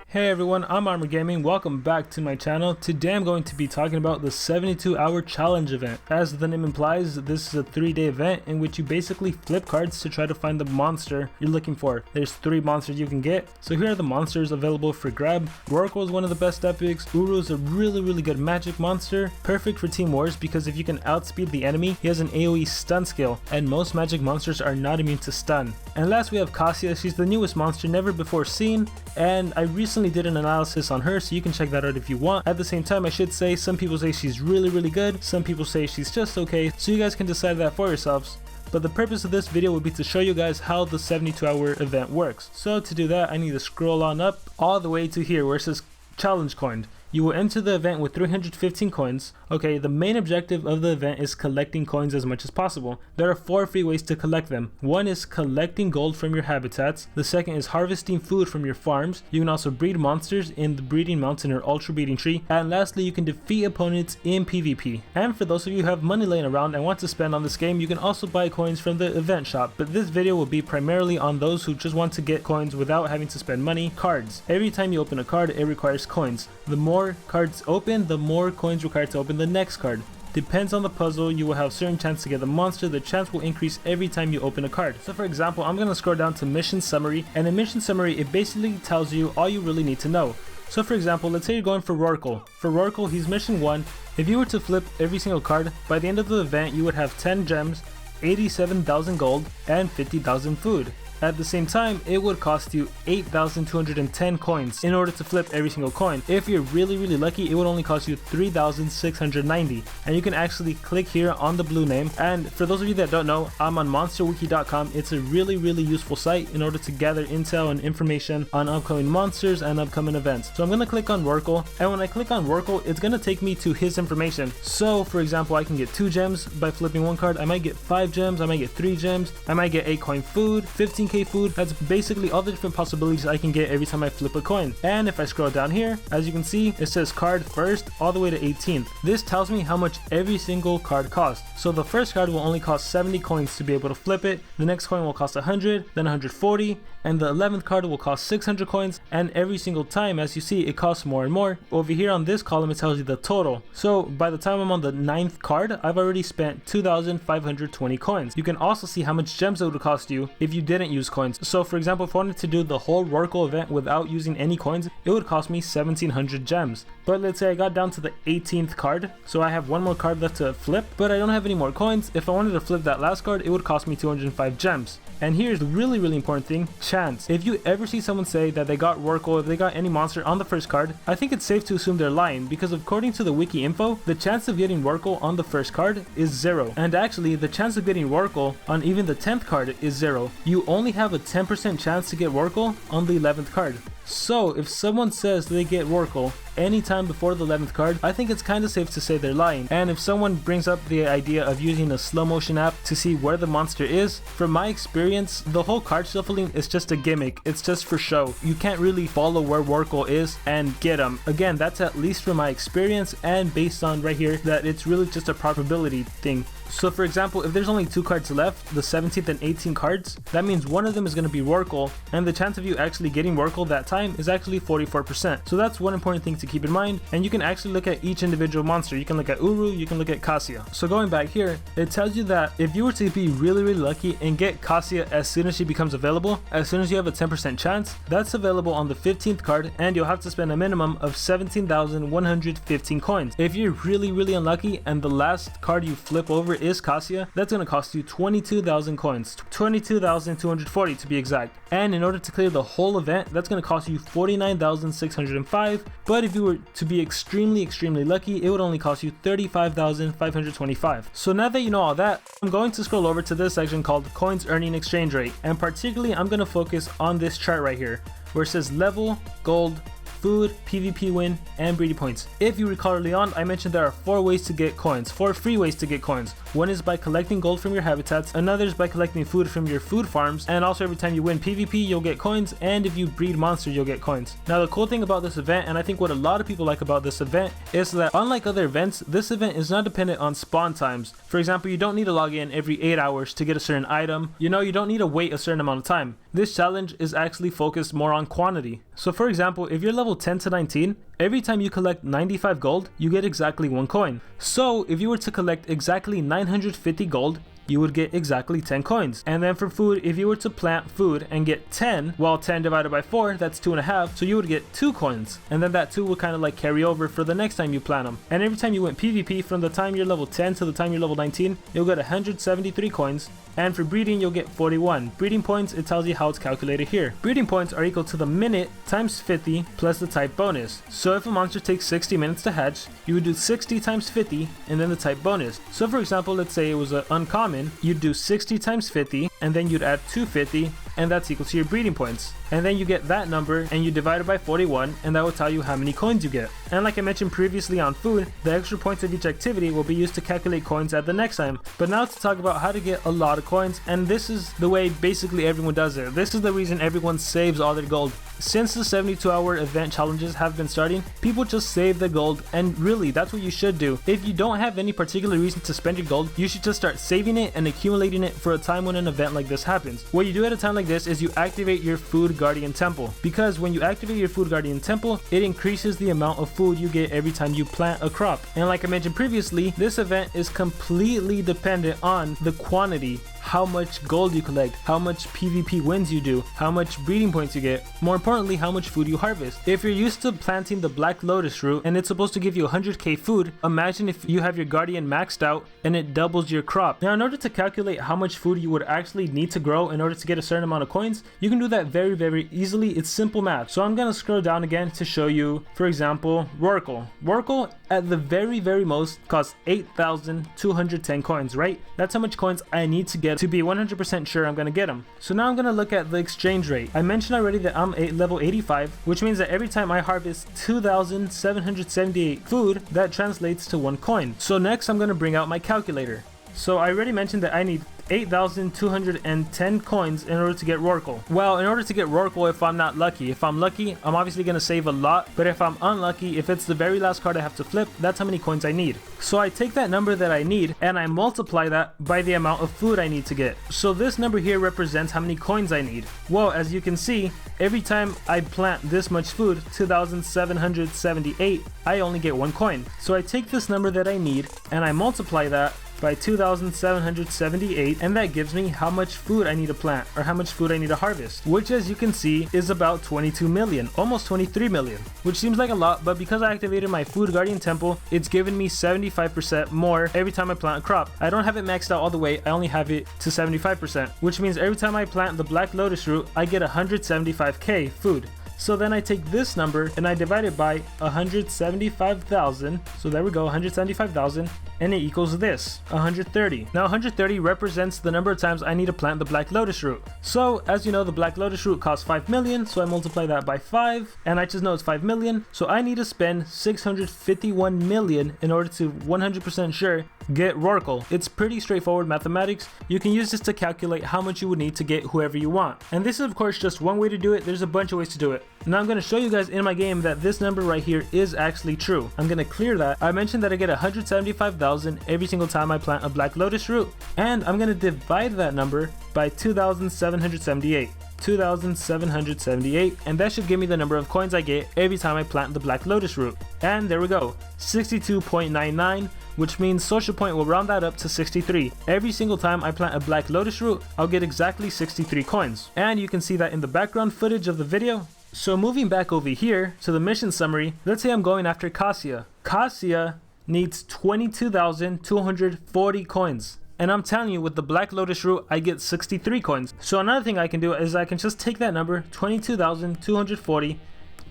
Hey everyone, I'm Armor Gaming. Welcome back to my channel. Today I'm going to be talking about the 72-hour challenge event. As the name implies, this is a 3-day event in which you basically flip cards to try to find the monster you're looking for. There's 3 monsters you can get. So here are the monsters available for grab. Rorcal is one of the best epics. Uru is a really good magic monster. Perfect for team wars because if you can outspeed the enemy, he has an AoE stun skill, and most magic monsters are not immune to stun. And last we have Kassia. She's the newest monster, never before seen, and I recently did an analysis on her, so you can check that out if you want. At the same time, I should say, some people say she's really good, some people say she's just okay, so you guys can decide that for yourselves. But the purpose of this video would be to show you guys how the 72-hour event works. So to do that, I need to scroll on up all the way to here where it says challenge coined. You will enter the event with 315 coins. Okay, the main objective of the event is collecting coins as much as possible. There are 4 free ways to collect them. One is collecting gold from your habitats. The second is harvesting food from your farms. You can also breed monsters in the breeding mountain or ultra breeding tree. And lastly, you can defeat opponents in PvP. And for those of you who have money laying around and want to spend on this game, you can also buy coins from the event shop. But this video will be primarily on those who just want to get coins without having to spend money. Cards. Every time you open a card, it requires coins. The more cards open, the more coins required to open the next card. Depends on the puzzle, you will have certain chance to get the monster. The chance will increase every time you open a card. So for example, I'm going to scroll down to mission summary, and in mission summary it basically tells you all you really need to know. So for example, let's say you're going for Rorcal. For Rorcal, he's mission 1. If you were to flip every single card, by the end of the event you would have 10 gems, 87,000 gold, and 50,000 food. At the same time, it would cost you 8,210 coins in order to flip every single coin. If you're really lucky, it would only cost you 3,690. And you can actually click here on the blue name. And for those of you that don't know, I'm on monsterwiki.com. It's a really useful site in order to gather intel and information on upcoming monsters and upcoming events. So I'm going to click on Rorcal, and when I click on Rorcal, it's going to take me to his information. So for example, I can get 2 gems by flipping 1 card. I might get 5 gems, I might get 3 gems, I might get 8 coin food, 15k food. That's basically all the different possibilities I can get every time I flip a coin. And if I scroll down here, as you can see, it says card first all the way to 18th. This tells me how much every single card costs. So the first card will only cost 70 coins to be able to flip it. The next coin will cost 100, then 140, and the 11th card will cost 600 coins. And every single time, as you see, it costs more and more. Over here on this column, it tells you the total. So by the time I'm on the 9th card, I've already spent 2,520 coins. You can also see how much gems it would cost you if you didn't use coins. So for example, if I wanted to do the whole Rorcal event without using any coins, it would cost me 1,700 gems. But let's say I got down to the 18th card, so I have 1 more card left to flip, but I don't have any more coins. If I wanted to flip that last card, it would cost me 205 gems. And here's the really important thing, chance. If you ever see someone say that they got Rorcal, if they got any monster on the first card, I think it's safe to assume they're lying, because according to the wiki info, the chance of getting Rorcal on the first card is 0. And actually, the chance of getting Rorcal on even the 10th card is 0. You only have a 10% chance to get Rorcal on the 11th card. So if someone says they get Rorcal anytime before the 11th card, I think it's kind of safe to say they're lying. And if someone brings up the idea of using a slow motion app to see where the monster is, from my experience, the whole card shuffling is just a gimmick. It's just for show. You can't really follow where Rorcal is and get him. Again, that's at least from my experience and based on right here that it's really just a probability thing. So for example, if there's only 2 cards left, the 17th and 18th cards, that means one of them is going to be Rorcal, and the chance of you actually getting Rorcal that time is actually 44%. So that's one important thing to keep in mind, and you can actually look at each individual monster. You can look at Uru, you can look at Kassia. So going back here, it tells you that if you were to be really lucky and get Kassia as soon as she becomes available, as soon as you have a 10% chance, that's available on the 15th card, and you'll have to spend a minimum of 17,115 coins. If you're really unlucky and the last card you flip over is Kassia, that's going to cost you 22,000 coins, 22,240 to be exact. And in order to clear the whole event, that's going to cost you 49,605. But if you were to be extremely lucky, it would only cost you 35,525. So now that you know all that, I'm going to scroll over to this section called coins earning exchange rate, and particularly I'm going to focus on this chart right here where it says level, gold, food, PvP win, and breeding points. If you recall early on, I mentioned there are 4 ways to get coins, 4 free ways to get coins. One is by collecting gold from your habitats, another is by collecting food from your food farms, and also every time you win PvP you'll get coins, and if you breed monsters you'll get coins. Now the cool thing about this event, and I think what a lot of people like about this event, is that unlike other events, this event is not dependent on spawn times. For example, you don't need to log in every 8 hours to get a certain item. You don't need to wait a certain amount of time. This challenge is actually focused more on quantity. So for example, if you're level 10 to 19, every time you collect 95 gold, you get exactly 1 coin. So if you were to collect exactly 950 gold, you would get exactly 10 coins. And then for food, if you were to plant food and get 10, well 10 divided by 4, that's 2.5, so you would get 2 coins. And then that 2 would kind of like carry over for the next time you plant them. And every time you went PvP, from the time you're level 10 to the time you're level 19, you'll get 173 coins. And for breeding, you'll get 41. Breeding points, it tells you how it's calculated here. Breeding points are equal to the minute times 50 plus the type bonus. So if a monster takes 60 minutes to hatch, you would do 60 times 50 and then the type bonus. So for example, let's say it was an uncommon, you'd do 60 times 50 and then you'd add 250, and that's equal to your breeding points. And then you get that number and you divide it by 41, and that will tell you how many coins you get. And like I mentioned previously on food, the extra points of each activity will be used to calculate coins at the next time. But now to talk about how to get a lot of coins, and this is the way basically everyone does it. This is the reason everyone saves all their gold. Since the 72-hour event challenges have been starting, people just save the gold, and really that's what you should do. If you don't have any particular reason to spend your gold, you should just start saving it and accumulating it for a time when an event like this happens. What you do at a time like this is you activate your food guardian temple, because when you activate your food guardian temple, it increases the amount of food you get every time you plant a crop. And like I mentioned previously, this event is completely dependent on the quantity, how much gold you collect, how much PvP wins you do, how much breeding points you get, more importantly how much food you harvest. If you're used to planting the black lotus root and it's supposed to give you 100k food, imagine if you have your guardian maxed out and it doubles your crop. Now in order to calculate how much food you would actually need to grow in order to get a certain amount of coins, you can do that very easily. It's simple math. So I'm gonna scroll down again to show you, for example, Rorcal. Rorcal at the very most costs 8,210 coins, right? That's how much coins I need to get to be 100% sure I'm gonna get them. So now I'm gonna look at the exchange rate. I mentioned already that I'm level 85, which means that every time I harvest 2,778 food, that translates to 1 coin. So next I'm gonna bring out my calculator. So I already mentioned that I need 8,210 coins in order to get Rorcal. Well, in order to get Rorcal, if I'm not lucky. If I'm lucky, I'm obviously going to save a lot, but if I'm unlucky, if it's the very last card I have to flip, that's how many coins I need. So I take that number that I need and I multiply that by the amount of food I need to get. So this number here represents how many coins I need. Well, as you can see, every time I plant this much food, 2,778, I only get 1 coin. So I take this number that I need and I multiply that by 2,778, and that gives me how much food I need to plant, or how much food I need to harvest, which as you can see is about 22 million, almost 23 million, which seems like a lot, but because I activated my food guardian temple, it's given me 75% more every time I plant a crop. I don't have it maxed out all the way, I only have it to 75%, which means every time I plant the black lotus root, I get 175k food. So then I take this number and I divide it by 175,000. So there we go, 175,000, and it equals this, 130. Now 130 represents the number of times I need to plant the black lotus root. So as you know, the black lotus root costs 5 million, so I multiply that by 5, and I just know it's 5 million. So I need to spend 651 million in order to 100% sure get Rorcal. It's pretty straightforward mathematics. You can use this to calculate how much you would need to get whoever you want. And this is of course just one way to do it. There's a bunch of ways to do it. Now I'm going to show you guys in my game that this number right here is actually true. I'm going to clear that. I mentioned that I get 175,000 every single time I plant a black lotus root, and I'm going to divide that number by 2,778. 2,778, and that should give me the number of coins I get every time I plant the black lotus root. And there we go, 62.99, which means Social Point will round that up to 63. Every single time I plant a black lotus root, I'll get exactly 63 coins. And you can see that in the background footage of the video. So moving back over here to the mission summary, let's say I'm going after Kassia. Kassia needs 22,240 coins. And I'm telling you, with the black lotus root, I get 63 coins. So another thing I can do is I can just take that number, 22,240,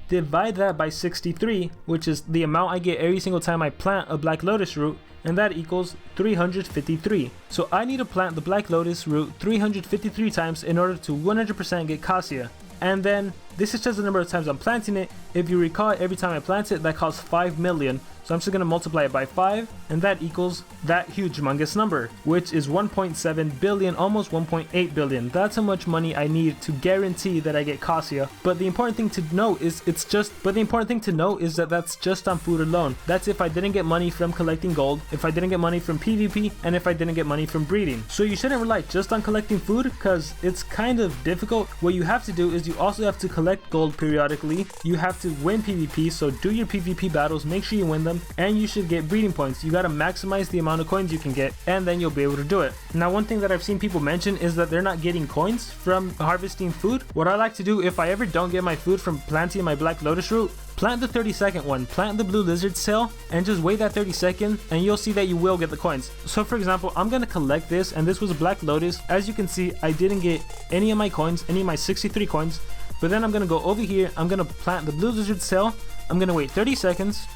divide that by 63, which is the amount I get every single time I plant a black lotus root, and that equals 353. So I need to plant the black lotus root 353 times in order to 100% get Kassia. And then this is just the number of times I'm planting it. If you recall, every time I plant it, that costs 5 million. So I'm just going to multiply it by 5, and that equals that huge humongous number, which is 1.7 billion, almost 1.8 billion. That's how much money I need to guarantee that I get Kassia. But the important thing to know is that that's just on food alone. That's if I didn't get money from collecting gold, if I didn't get money from PvP, and if I didn't get money from breeding. So you shouldn't rely just on collecting food, because it's kind of difficult. What you have to do is you also have to collect gold periodically. You have to win PvP, so do your PvP battles, make sure you win them, and you should get breeding points. You gotta maximize the amount of coins you can get, and then you'll be able to do it. Now, one thing that I've seen people mention is that they're not getting coins from harvesting food. What I like to do, if I ever don't get my food from planting my black lotus root, plant the 30-second one, plant the blue lizard's tail, and just wait that 30 seconds, and you'll see that you will get the coins. So for example, I'm gonna collect this, and this was a black lotus. As you can see, I didn't get any of my coins, any of my 63 coins, but then I'm gonna go over here, I'm gonna plant the blue lizard's tail, I'm gonna wait 30 seconds,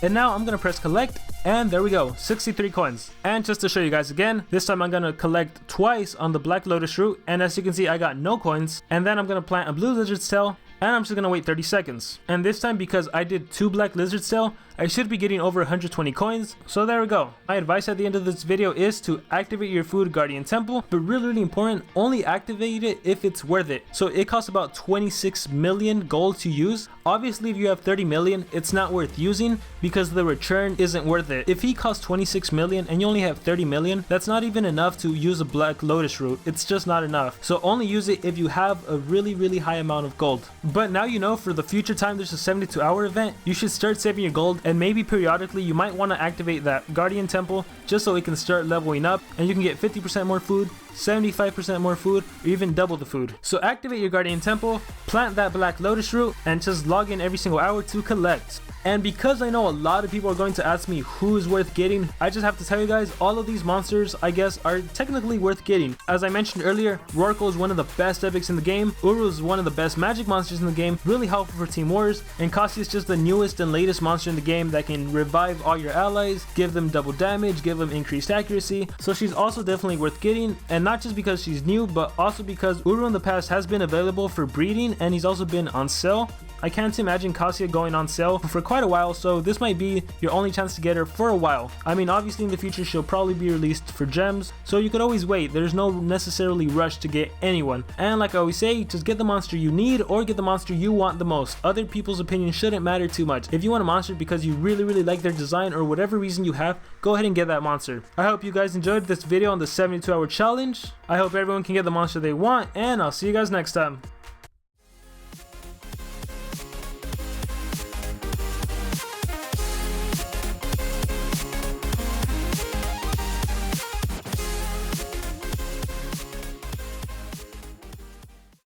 and now I'm gonna press collect, and there we go, 63 coins. And just to show you guys again, this time I'm gonna collect twice on the black lotus root, and as you can see, I got no coins. And then I'm gonna plant a blue lizard's tail, and I'm just gonna wait 30 seconds. And this time, because I did 2 black lizard's tail, I should be getting over 120 coins. So there we go. My advice at the end of this video is to activate your food guardian temple, but really important, only activate it if it's worth it. So it costs about 26 million gold to use. Obviously, if you have 30 million, it's not worth using because the return isn't worth it. If he costs 26 million and you only have 30 million, that's not even enough to use a black lotus root. It's just not enough. So only use it if you have a really high amount of gold. But now you know, for the future time there's a 72-hour event, you should start saving your gold, and maybe periodically you might want to activate that guardian temple just so it can start leveling up, and you can get 50% more food, 75% more food, or even double the food. So activate your guardian temple, plant that black lotus root, and just log in every single hour to collect. And because I know a lot of people are going to ask me who is worth getting, I just have to tell you guys, all of these monsters, I guess, are technically worth getting. As I mentioned earlier, Rorcal is one of the best epics in the game, Uru is one of the best magic monsters in the game, really helpful for Team Wars, and Kassia is just the newest and latest monster in the game that can revive all your allies, give them double damage, give them increased accuracy. So she's also definitely worth getting, and not just because she's new, but also because Uru in the past has been available for breeding, and he's also been on sale. I can't imagine Kassia going on sale for quite a while, so this might be your only chance to get her for a while. I mean, obviously in the future she'll probably be released for gems, so you could always wait. There's no necessarily rush to get anyone. And like I always say, just get the monster you need or get the monster you want the most. Other people's opinions shouldn't matter too much. If you want a monster because you really like their design or whatever reason you have, go ahead and get that monster. I hope you guys enjoyed this video on the 72-hour challenge. I hope everyone can get the monster they want, and I'll see you guys next time.